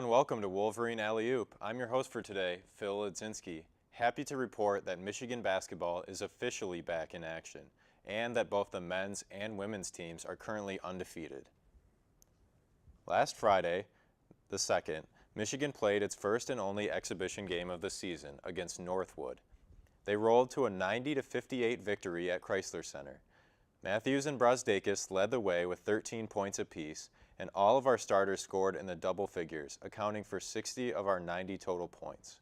and welcome to Wolverine Alley-Oop. I'm your host for today, Phil Ledzinski. Happy to report that Michigan basketball is officially back in action, and that both the men's and women's teams are currently undefeated. Last Friday, the 2nd, Michigan played its first and only exhibition game of the season against Northwood. They rolled to a 90-58 victory at Chrysler Center. Matthews and Brazdeikis led the way with 13 points apiece, and all of our starters scored in the double figures, accounting for 60 of our 90 total points.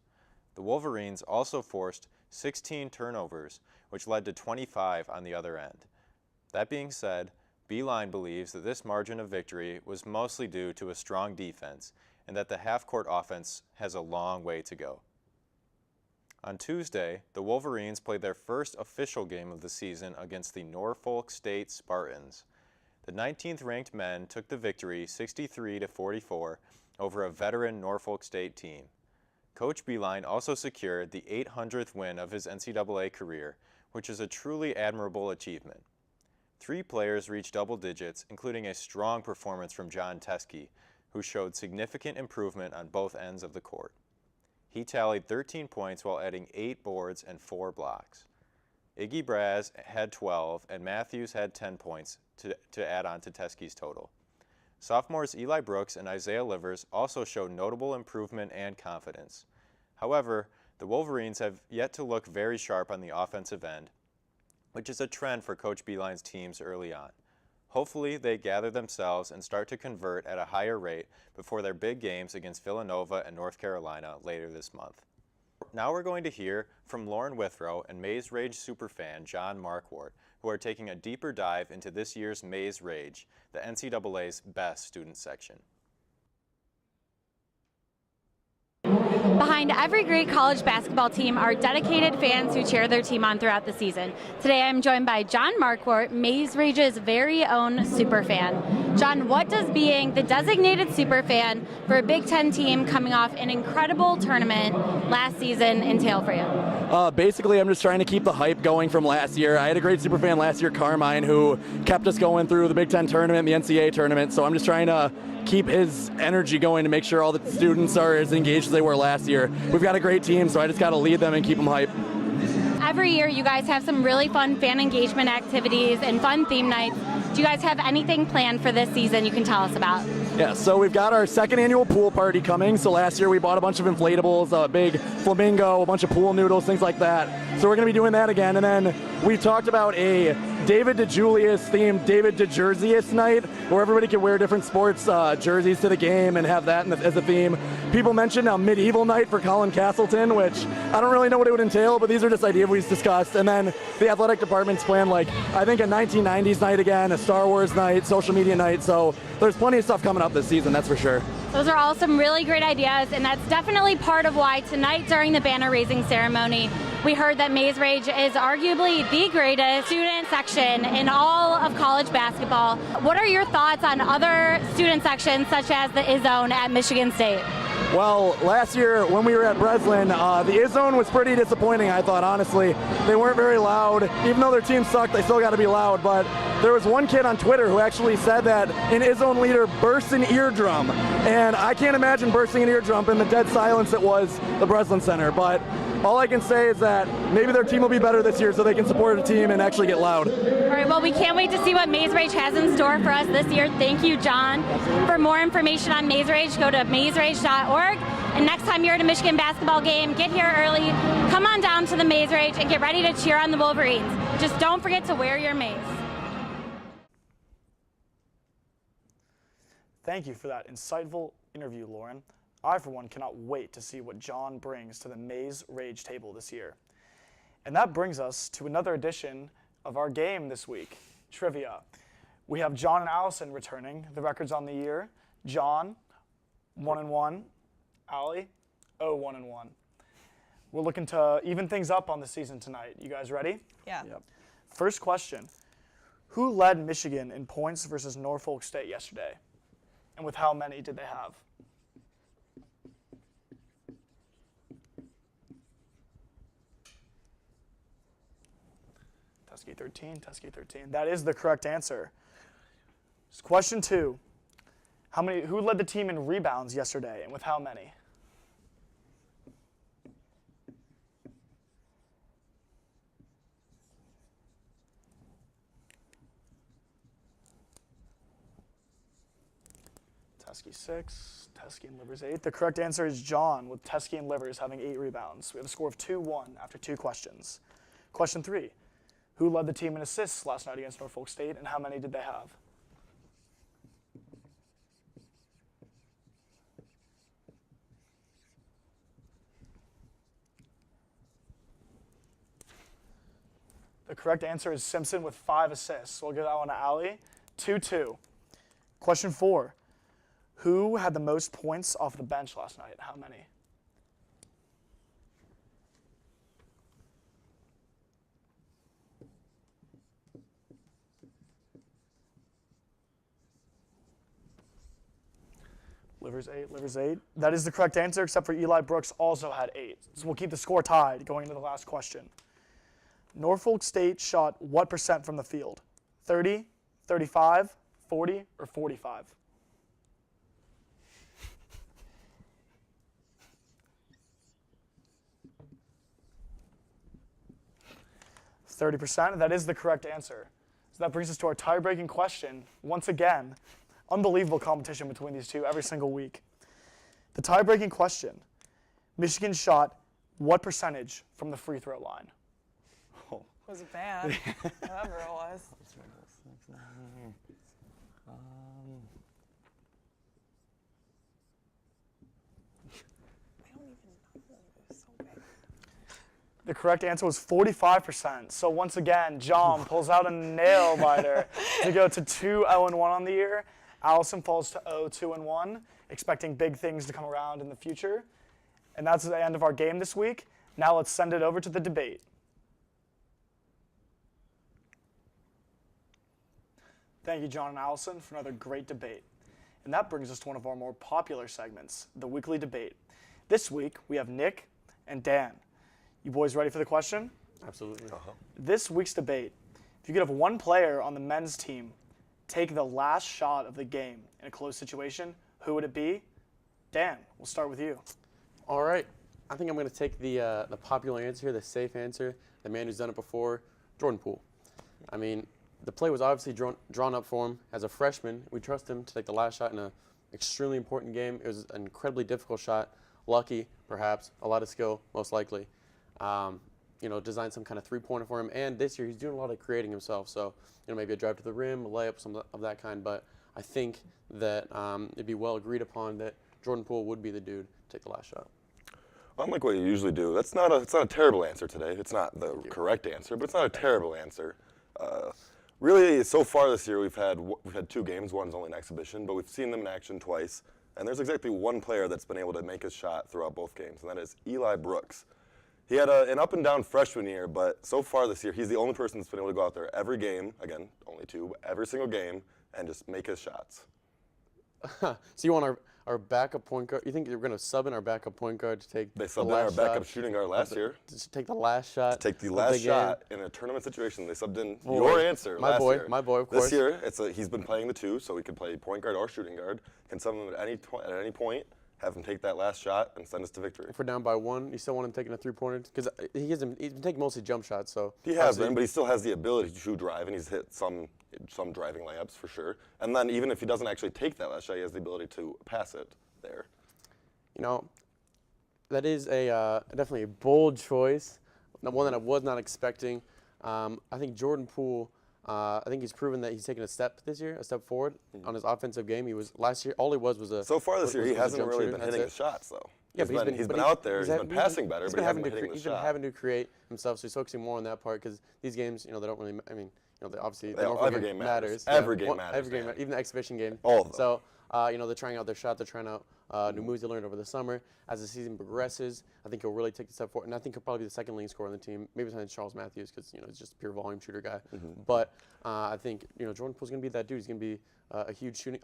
The Wolverines also forced 16 turnovers, which led to 25 on the other end. That being said, Beeline believes that this margin of victory was mostly due to a strong defense and that the half-court offense has a long way to go. On Tuesday, the Wolverines played their first official game of the season against the Norfolk State Spartans. The 19th-ranked men took the victory 63-44 over a veteran Norfolk State team. Coach Beeline also secured the 800th win of his NCAA career, which is a truly admirable achievement. 3 players reached double digits, including a strong performance from Jon Teske, who showed significant improvement on both ends of the court. He tallied 13 points while adding 8 boards and 4 blocks. Iggy Braz had 12, and Matthews had 10 points to add on to Teske's total. Sophomores Eli Brooks and Isaiah Livers also showed notable improvement and confidence. However, the Wolverines have yet to look very sharp on the offensive end, which is a trend for Coach Beeline's teams early on. Hopefully, they gather themselves and start to convert at a higher rate before their big games against Villanova and North Carolina later this month. Now we're going to hear from Lauren Withrow and Maze Rage superfan John Marquardt, who are taking a deeper dive into this year's Maze Rage, the NCAA's best student section. Behind every great college basketball team are dedicated fans who cheer their team on throughout the season. Today I'm joined by John Marquardt, Maze Rage's very own superfan. John, what does being the designated superfan for a Big Ten team coming off an incredible tournament last season entail for you? Basically, I'm just trying to keep the hype going from last year. I had a great superfan last year, Carmine, who kept us going through the Big Ten tournament, the NCAA tournament, so I'm just trying to keep his energy going to make sure all the students are as engaged as they were last year. We've got a great team, so I just got to lead them and keep them hyped. Every year you guys have some really fun fan engagement activities and fun theme nights. Do you guys have anything planned for this season you can tell us about? Yeah, so we've got our 2nd annual pool party coming. So last year we bought a bunch of inflatables, a big flamingo, a bunch of pool noodles, things like that. So we're going to be doing that again. And then we talked about a David DeJulius themed David DeJerseyist night where everybody can wear different sports jerseys to the game and have that as a theme. People mentioned a medieval night for Colin Castleton, which I don't really know what it would entail, but these are just ideas we've discussed. And then the athletic department's planned, like, I think a 1990s night again, a Star Wars night, social media night. So there's plenty of stuff coming up this season, that's for sure. Those are all some really great ideas, and that's definitely part of why tonight during the banner raising ceremony, we heard that Maze Rage is arguably the greatest student section in all of college basketball. What are your thoughts on other student sections such as the ISZone at Michigan State? Well, last year when we were at Breslin, the ISZone was pretty disappointing, I thought, honestly. They weren't very loud. Even though their team sucked, they still got to be loud. But there was one kid on Twitter who actually said that an ISZone leader burst an eardrum. And I can't imagine bursting an eardrum in the dead silence it was the Breslin Center. But all I can say is that maybe their team will be better this year so they can support a team and actually get loud. All right, well, we can't wait to see what Maze Rage has in store for us this year. Thank you, John. For more information on Maze Rage, go to mazerage.org. And next time you're at a Michigan basketball game, get here early, come on down to the Maze Rage, and get ready to cheer on the Wolverines. Just don't forget to wear your maze. Thank you for that insightful interview, Lauren. I, for one, cannot wait to see what John brings to the Maze Rage table this year. And that brings us to another edition of our game this week, Trivia. We have John and Allison returning. The records on the year: John, 1-1, Allie, 0-1-1. We're looking to even things up on the season tonight. You guys ready? Yeah. Yep. First question: who led Michigan in points versus Norfolk State yesterday? And with how many did they have? Teske 13, Teske 13. That is the correct answer. Question 2. Who led the team in rebounds yesterday, and with how many? Teskey 6, Teskey and Livers 8. The correct answer is John, with Teskey and Livers having 8 rebounds. We have a score of 2-1 after 2 questions. Question 3. Who led the team in assists last night against Norfolk State, and how many did they have? The correct answer is Simpson with 5 assists. We'll give that one to Allie. 2-2. Question 4. Who had the most points off the bench last night? How many? Livers 8, Livers 8. That is the correct answer, except for Eli Brooks also had 8. So we'll keep the score tied going into the last question. Norfolk State shot what percent from the field? 30, 35, 40, or 45? 30%. That is the correct answer. So that brings us to our tie-breaking question. Once again, unbelievable competition between these two every single week. The tie-breaking question, Michigan shot what percentage from the free throw line? Was it bad? Whatever it was. I don't even know. It was so bad. The correct answer was 45%. So once again, John pulls out a nail biter to go to 2-0-1 on the year. Allison falls to 0-2-1, expecting big things to come around in the future. And that's the end of our game this week. Now let's send it over to the debate. Thank you, John and Allison, for another great debate. And that brings us to one of our more popular segments, the weekly debate. This week, we have Nick and Dan. You boys ready for the question? Absolutely. This week's debate, if you could have one player on the men's team take the last shot of the game in a close situation, who would it be? Dan, we'll start with you. All right. I think I'm going to take the popular answer, the safe answer, the man who's done it before, Jordan Poole. I mean, the play was obviously drawn up for him. As a freshman, we trust him to take the last shot in an extremely important game. It was an incredibly difficult shot. Lucky, perhaps. A lot of skill, most likely. Designed some kind of three-pointer for him. And this year, he's doing a lot of creating himself. So, maybe a drive to the rim, a layup, some of that kind. But I think that it'd be well agreed upon that Jordan Poole would be the dude to take the last shot. Unlike what you usually do, it's not a terrible answer today. It's not the correct answer, but it's not a terrible answer. Really, so far this year, we've had 2 games. One's only an exhibition, but we've seen them in action twice. And there's exactly one player that's been able to make his shot throughout both games, and that is Eli Brooks. He had an up-and-down freshman year, but so far this year, he's the only person that's been able to go out there every game, again, only 2, but every single game, and just make his shots. So you want our backup point guard? You think you're going to sub in our backup point guard to take They the subbed in last our backup shot shooting guard last year. To take the last shot. To take the of last game? shot in a tournament situation. They subbed in Boy, your answer my last boy, year. my boy, of course. This year, he's been playing the 2, so he could play point guard or shooting guard. Can sub him at any point, have him take that last shot, and send us to victory. If we're down by 1, you still want him taking a three-pointer? Because he's been taking mostly jump shots. So He has been, but he still has the ability to drive, and he's hit some driving layups for sure. And then even if he doesn't actually take that last shot, he has the ability to pass it there. That is definitely a bold choice, one that I was not expecting. I think Jordan Poole, I think he's proven that he's taken a step this year, a step forward on his offensive game. He was last year, all he was a. So far this year, he was a hasn't jump really shooter. been hitting his shots, though. Yeah, he's been out there, he's been passing better, but he hasn't been hitting the He's been shot. having to create himself, so he's focusing more on that part because these games, they don't really, they obviously, the Yeah, Norfolk every game matters. Yeah, Every game matters, Every game, Dan. even the exhibition game. All of them. So, they're trying out their shot, they're trying out new moves they learned over the summer. As the season progresses, I think he'll really take the step forward, and I think he'll probably be the second leading scorer on the team, maybe behind Charles Matthews because, he's just a pure volume shooter guy. But I think, Jordan Poole's going to be that dude. He's going to be a huge shooting,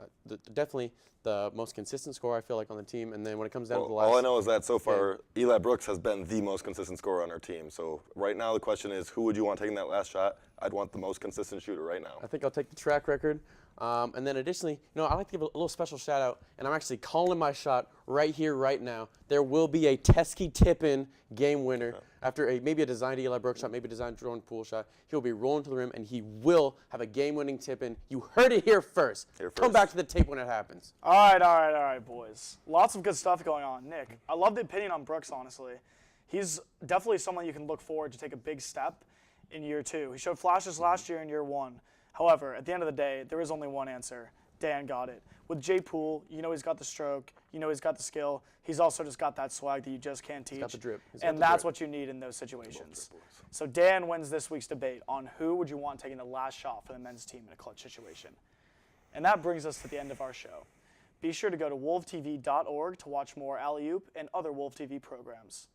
definitely the most consistent scorer, I feel like, on the team. And then when it comes down to the last. All I know is that so far, Eli Brooks has been the most consistent scorer on our team. So right now the question is, who would you want taking that last shot? I'd want the most consistent shooter right now. I think I'll take the track record. And then additionally, I like to give a little special shout out, and I'm actually calling my shot right here, right now. There will be a Teskey tip-in game winner after maybe a designed Eli Brooks shot, maybe a designed Jordan Poole shot. He'll be rolling to the rim, and he will have a game-winning tip-in. You heard it here first. Come back to the tape when it happens. All right, boys. Lots of good stuff going on. Nick, I love the opinion on Brooks, honestly. He's definitely someone you can look forward to take a big step in year 2. He showed flashes last year in year 1. However, at the end of the day, there is only one answer. Dan got it. With Jay Poole, he's got the stroke, he's got the skill. He's also just got that swag that you just can't teach. He's got the drip. And that's what you need in those situations. So Dan wins this week's debate on who would you want taking the last shot for the men's team in a clutch situation. And that brings us to the end of our show. Be sure to go to wolvtv.org to watch more Alley-Oop and other Wolv TV programs.